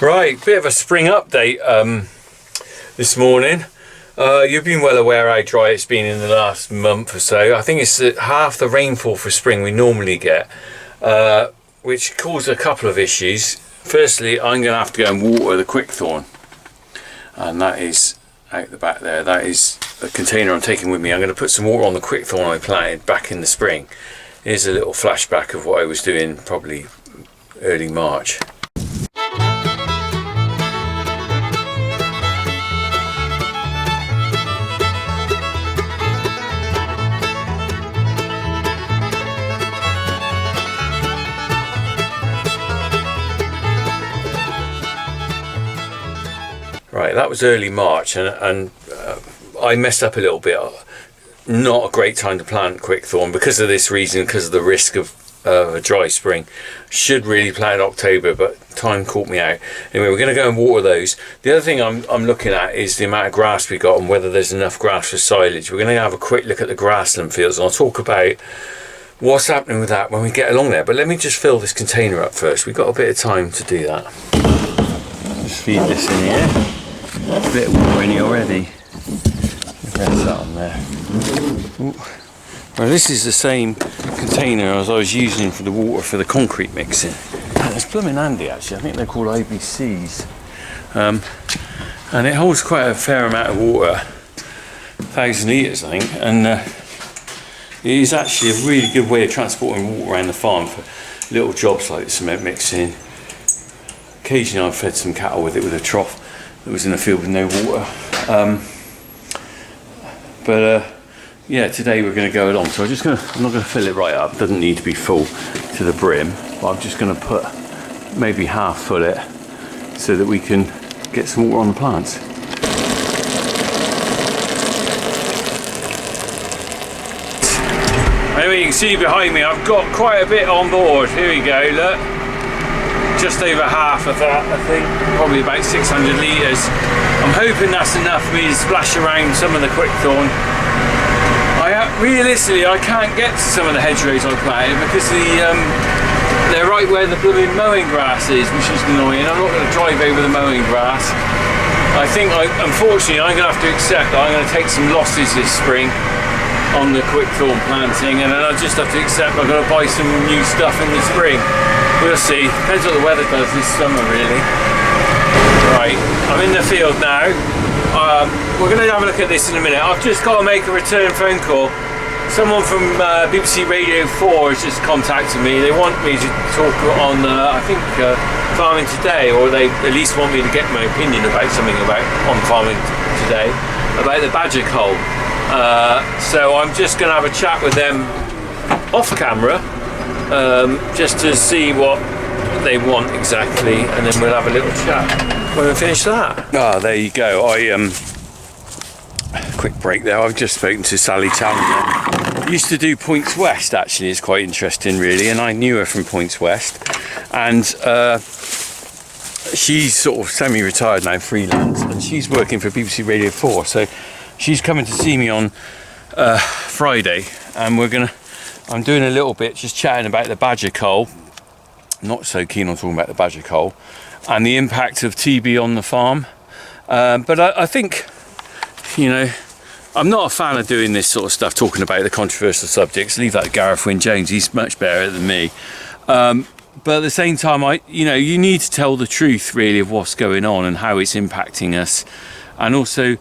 Right, bit of a spring update this morning. You've been well aware how dry it's been in the last month or so. I think it's half the rainfall for spring we normally get, which caused a couple of issues. Firstly, I'm going to have to go and water the quickthorn, and that is out the back there. That is a container I'm taking with me. I'm going to put some water on the quickthorn I planted back in the spring. Here's a little flashback of what I was doing probably early March. Right, that was early March, and I messed up a little bit. Not a great time to plant quickthorn because of this reason, because of the risk of a dry spring. Should really plant in October, but time caught me out. Anyway, we're going to go and water those. The other thing I'm looking at is the amount of grass we got and whether there's enough grass for silage. We're going to have a quick look at the grassland fields, and I'll talk about what's happening with that when we get along there. But let me just fill this container up first. We've got a bit of time to do that. Just feed this in here. A bit of water in here already. There's that on there. Ooh. Well, this is the same container as I was using for the water for the concrete mixing. And it's blooming handy actually. I think they're called IBCs. And it holds quite a fair amount of water, 1,000 litres I think. And it is actually a really good way of transporting water around the farm for little jobs like cement mixing. Occasionally I've fed some cattle with it with a trough that was in a field with no water. Yeah, today we're going to go along. So I'm not going to fill it right up. It doesn't need to be full to the brim. But I'm just going to put maybe half full it so that we can get some water on the plants. Anyway, you can see behind me I've got quite a bit on board. Here we go, look. Just over half of that, I think, probably about 600 litres. I'm hoping that's enough for me to splash around some of the quickthorn. Realistically, I can't get to some of the hedgerows I planted because they're right where the blooming mowing grass is, which is annoying. I'm not going to drive over the mowing grass. I think, unfortunately, I'm going to have to accept that I'm going to take some losses this spring on the quickthorn planting, and then I'll just have to accept I've got to buy some new stuff in the spring. We'll see. Depends what the weather does this summer, really. Right, I'm in the field now. We're going to have a look at this in a minute. I've just got to make a return phone call. Someone from BBC Radio 4 has just contacted me. They want me to talk on, I think, Farming Today, or they at least want me to get my opinion about something on Farming Today, about the badger cull. So I'm just going to have a chat with them off camera, just to see what they want exactly, and then we'll have a little chat when we finish that. Ah, there you go. Quick break there. I've just spoken to Sally Challenger. Used to do Points West, actually. It's quite interesting, really, and I knew her from Points West, and she's sort of semi-retired now, freelance, and she's working for BBC Radio 4, so she's coming to see me on Friday, and I'm doing a little bit just chatting about the badger cull. Not so keen on talking about the badger cull and the impact of TB on the farm, but I think, you know, I'm not a fan of doing this sort of stuff, talking about the controversial subjects. Leave that to Gareth Wyn Jones, he's much better than me. But at the same time, you need to tell the truth really of what's going on and how it's impacting us. And also,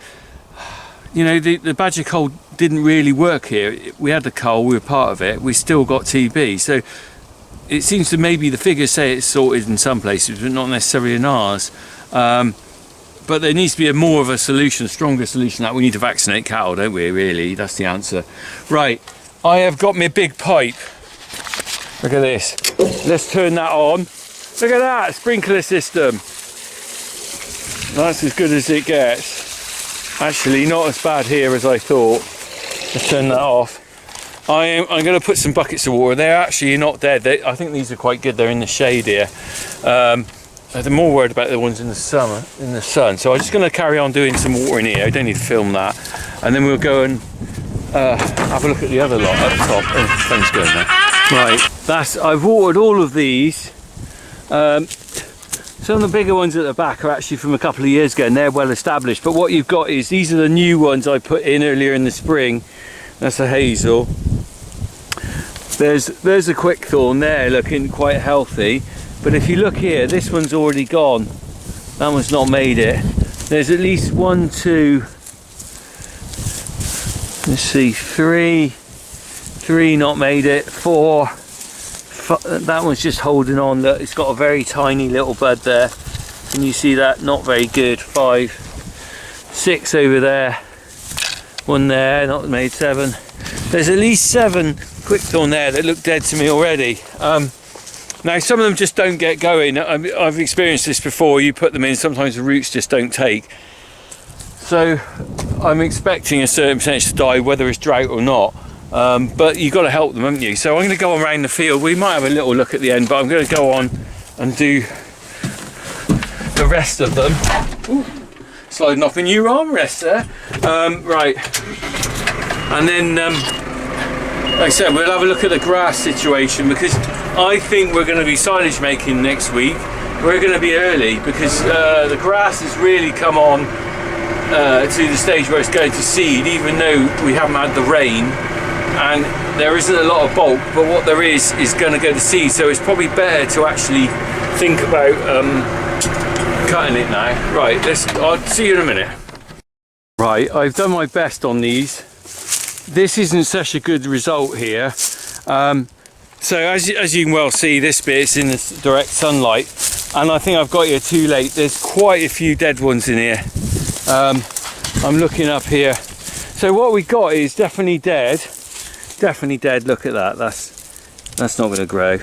you know, the badger cull didn't really work here. We had the cull, we were part of it, we still got TB. So it seems to maybe the figures say it's sorted in some places, but not necessarily in ours. But there needs to be more of a solution, a stronger solution. That we need to vaccinate cattle, don't we, really? That's the answer. Right, I have got my big pipe. Look at this. Let's turn that on. Look at that, sprinkler system. That's as good as it gets. Actually, not as bad here as I thought. Let's turn that off. I'm going to put some buckets of water. They're actually not dead. I think these are quite good. They're in the shade here. I'm more worried about the ones in the sun. So I'm just going to carry on doing some water in here. I don't need to film that. And then we'll go and have a look at the other lot up top. Oh, the phone's going now. Right, I've watered all of these. Some of the bigger ones at the back are actually from a couple of years ago and they're well established, but what you've got is these are the new ones I put in earlier in the spring. That's a hazel. There's a quick thorn there looking quite healthy, but if you look here, this one's already gone. That one's not made it. There's at least 1, 2, let's see, three not made it, 4, that one's just holding on. Look, it's got a very tiny little bud there. Can you see that? Not very good. 5, 6 over there, 1 there, not made. 7. There's at least 7 quickthorn there that look dead to me already. Now some of them just don't get going. I've experienced this before. You put them in, sometimes the roots just don't take. So I'm expecting a certain percentage to die, whether it's drought or not. But you've got to help them, haven't you? So I'm going to go around the field. We might have a little look at the end, but I'm going to go on and do the rest of them. Ooh, sliding off a new armrest there. Right, and then like I said, we'll have a look at the grass situation, because I think we're going to be silage making next week. We're going to be early because the grass has really come on to the stage where it's going to seed, even though we haven't had the rain. And there isn't a lot of bulk, but what there is going to go to seed, so it's probably better to actually think about cutting it now. Right, I'll see you in a minute. Right, I've done my best on these. This isn't such a good result here. So as you can well see, this bit is in the direct sunlight, and I think I've got here too late. There's quite a few dead ones in here. I'm looking up here. So what we got is definitely dead. Definitely dead. Look at that. That's not going to grow.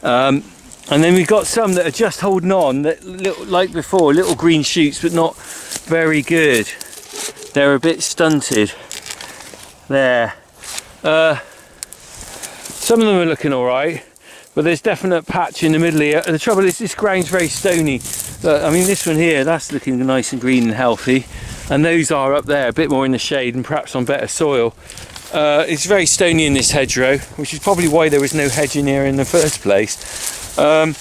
And then we've got some that are just holding on, that like before, little green shoots, but not very good. They're a bit stunted. There. Some of them are looking all right, but there's definite patch in the middle here. And the trouble is, this ground's very stony. Look, I mean, this one here, that's looking nice and green and healthy, and those are up there, a bit more in the shade and perhaps on better soil. It's very stony in this hedgerow, which is probably why there was no hedge in here in the first place. And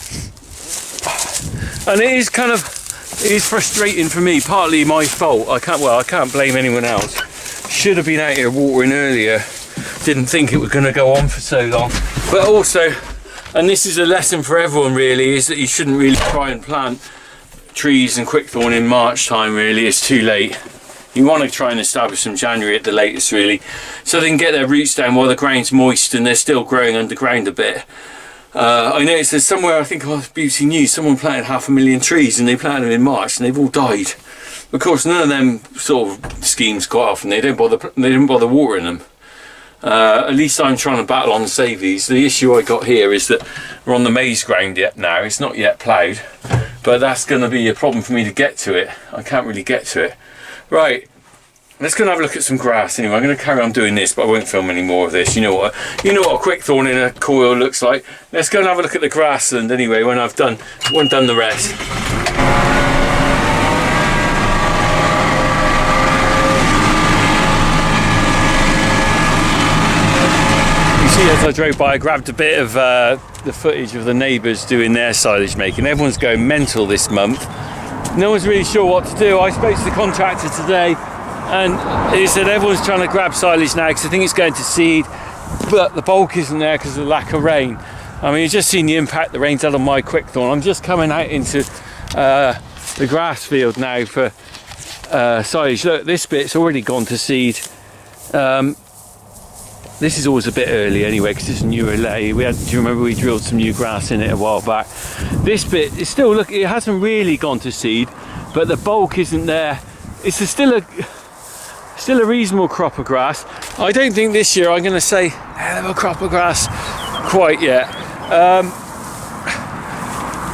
it is frustrating for me, partly my fault. I can't blame anyone else. Should have been out here watering earlier. Didn't think it was going to go on for so long. But also, and this is a lesson for everyone really, is that you shouldn't really try and plant trees and quickthorn in March time. Really, it's too late. You want to try and establish them January at the latest really, so they can get their roots down while the ground's moist and they're still growing underground a bit. I noticed there's somewhere, I think on BBC News, someone planted 500,000 trees and they planted them in March and they've all died. Of course, none of them sort of schemes quite often, they didn't bother watering them. At least I'm trying to battle on to save these. The issue I got here is that we're on the maize ground yet now. It's not yet ploughed, but that's going to be a problem for me to get to it. I can't really get to it. Right, let's go and have a look at some grass anyway. I'm going to carry on doing this, but I won't film any more of this. You know what a quickthorn in a coil looks like. Let's go and have a look at the grassland anyway when I've done the rest. As I drove by, I grabbed a bit of the footage of the neighbours doing their silage making. Everyone's going mental this month. No one's really sure what to do. I spoke to the contractor today and he said everyone's trying to grab silage now because I think it's going to seed, but the bulk isn't there because of the lack of rain. I mean, you've just seen the impact the rain's had on my quickthorn. I'm just coming out into the grass field now for silage. Look, this bit's already gone to seed. This is always a bit early anyway because it's a new relay. Do you remember we drilled some new grass in it a while back? This bit is still, look, it hasn't really gone to seed, but the bulk isn't there. It's still a reasonable crop of grass. I don't think this year I'm going to say hell of a crop of grass quite yet.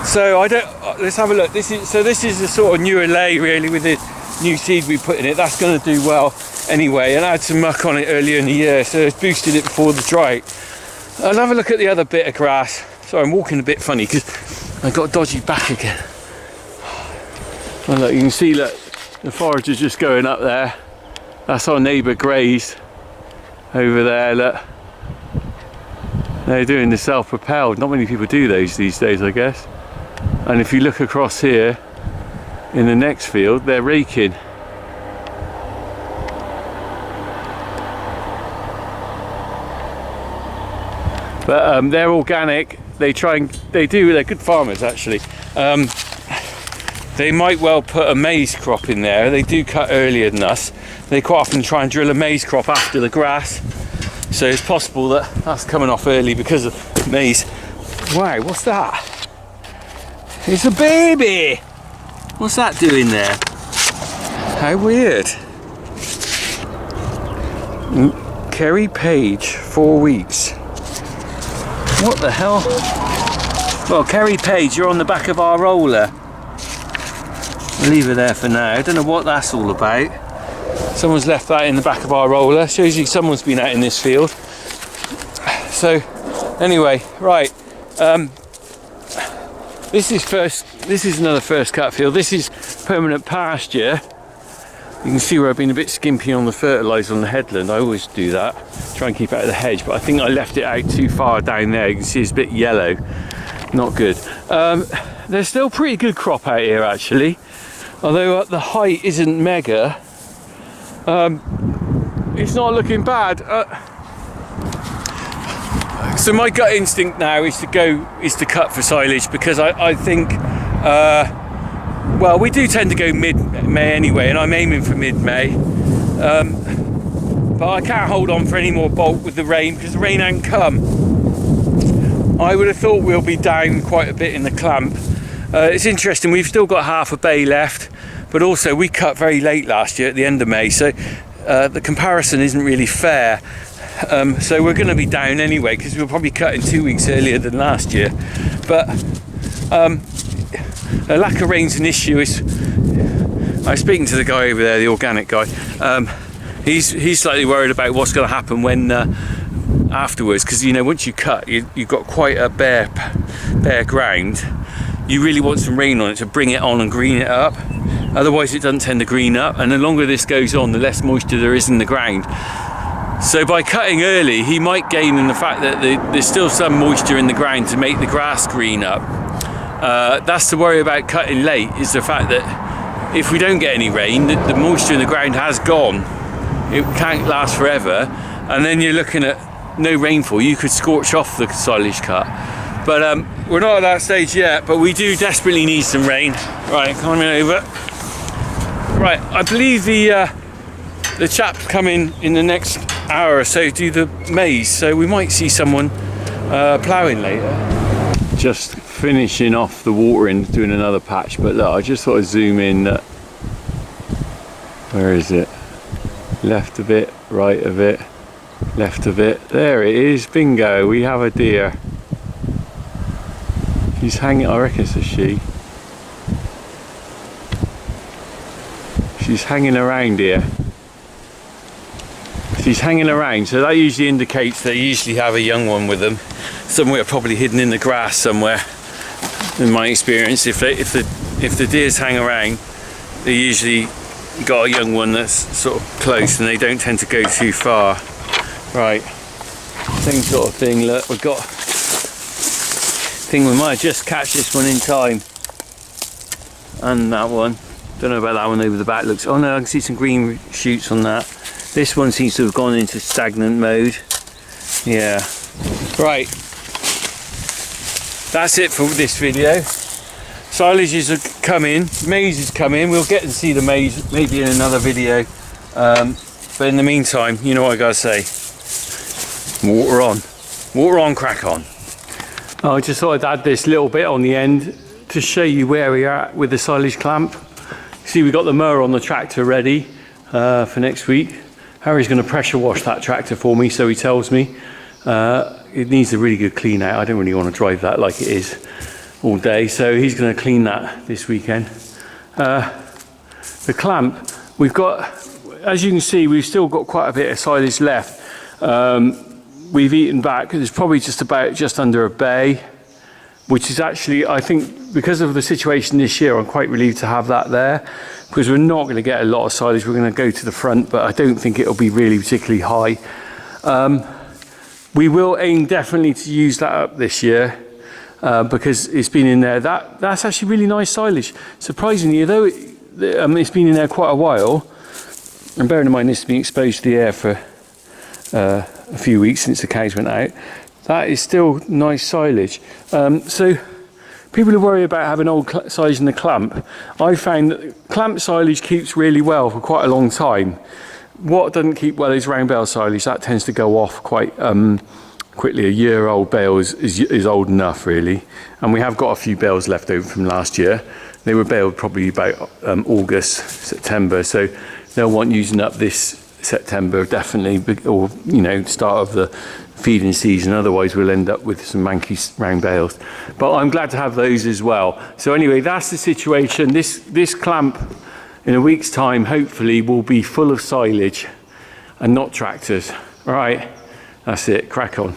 So let's have a look. This is a sort of new relay really with the new seed we put in it. That's going to do well anyway, and I had some muck on it earlier in the year, so it's boosted it before the drought. I'll have a look at the other bit of grass. Sorry, I'm walking a bit funny because I've got a dodgy back again. And look, you can see that the forage is just going up there. That's our neighbour Grays over there. Look, they're doing the self-propelled. Not many people do those these days, I guess. And if you look across here in the next field, they're raking. But they're organic. They're good farmers actually. They might well put a maize crop in there. They do cut earlier than us. They quite often try and drill a maize crop after the grass. So it's possible that that's coming off early because of maize. Wow, what's that? It's a baby! What's that doing there? How weird. Kerry Page, 4 weeks. What the hell? Well, Kerry Page, you're on the back of our roller. I'll leave her there for now. I don't know what that's all about. Someone's left that in the back of our roller. Shows you someone's been out in this field. So, anyway, right. This is another first cut field. This is permanent pasture. You can see where I've been a bit skimpy on the fertiliser on the headland. I always do that, try and keep out of the hedge, but I think I left it out too far down there. You can see it's a bit yellow, not good. There's still pretty good crop out here actually, although the height isn't mega. It's not looking bad. So my gut instinct now is to cut for silage, because I think well, we do tend to go mid-May anyway, and I'm aiming for mid-May. But I can't hold on for any more bulk with the rain, because the rain ain't come. I would have thought we'll be down quite a bit in the clamp. It's interesting, we've still got half a bay left, but also we cut very late last year at the end of May, so the comparison isn't really fair. So we're going to be down anyway, because we'll probably cut in 2 weeks earlier than last year. But a lack of rain's an issue. I was speaking to the guy over there, the organic guy. He's slightly worried about what's going to happen when afterwards, because you know, once you cut, you've got quite a bare ground. You really want some rain on it to bring it on and green it up. Otherwise, it doesn't tend to green up. And the longer this goes on, the less moisture there is in the ground. So by cutting early, he might gain in the fact that there's still some moisture in the ground to make the grass green up. That's the worry about cutting late, is the fact that if we don't get any rain, the moisture in the ground has gone. It can't last forever, and then you're looking at no rainfall. You could scorch off the silage cut. But we're not at that stage yet, but we do desperately need some rain. Right, coming over. Right, I believe the chap coming in the next hour or so to do the maize, so we might see someone ploughing later. Just finishing off the watering, doing another patch, but look, I just thought I'd zoom in that. Where is it? Left of it, right of it, left of it. There it is, bingo, we have a deer. She's hanging, I reckon it's a she. She's hanging around here. She's hanging around, so that usually indicates they usually have a young one with them, somewhere probably hidden in the grass somewhere. In my experience, if the deers hang around, they usually got a young one that's sort of close, and they don't tend to go too far. Right, same sort of thing. Look, we've got. I think we might just catch this one in time, and that one. Don't know about that one over the back. Looks. Oh no, I can see some green shoots on that. This one seems to have gone into stagnant mode. Yeah. Right. That's it for this video. Silages are coming, maize is coming. We'll get to see the maize maybe in another video. But in the meantime, you know what I gotta say. Water on. Water on, crack on. I just thought I'd add this little bit on the end to show you where we are at with the silage clamp. See, we got the mower on the tractor ready for next week. Harry's going to pressure wash that tractor for me, so he tells me. It needs a really good clean out. I don't really want to drive that like it is all day, so he's going to clean that this weekend. The clamp, we've got, as you can see, we've still got quite a bit of silage left. We've eaten back. There's probably just under a bay, which is actually, I think, because of the situation this year, I'm quite relieved to have that there, because we're not going to get a lot of silage. We're going to go to the front, but I don't think it'll be really particularly high. We will aim definitely to use that up this year. because it's been in there. That's actually really nice silage. Surprisingly, although it's been in there quite a while, and bearing in mind this has been exposed to the air for a few weeks since the cows went out, that is still nice silage. So people who worry about having old silage in the clamp, I found that clamp silage keeps really well for quite a long time. What doesn't keep well is round bale silage. That tends to go off quite quickly. A year-old bale is old enough, really. And we have got a few bales left over from last year. They were baled probably about August, September, so they'll want using up this September definitely, or start of the feeding season. Otherwise we'll end up with some manky round bales, but I'm glad to have those as well. So anyway, that's the situation. This clamp in a week's time hopefully will be full of silage and not tractors. All right, that's it, crack on.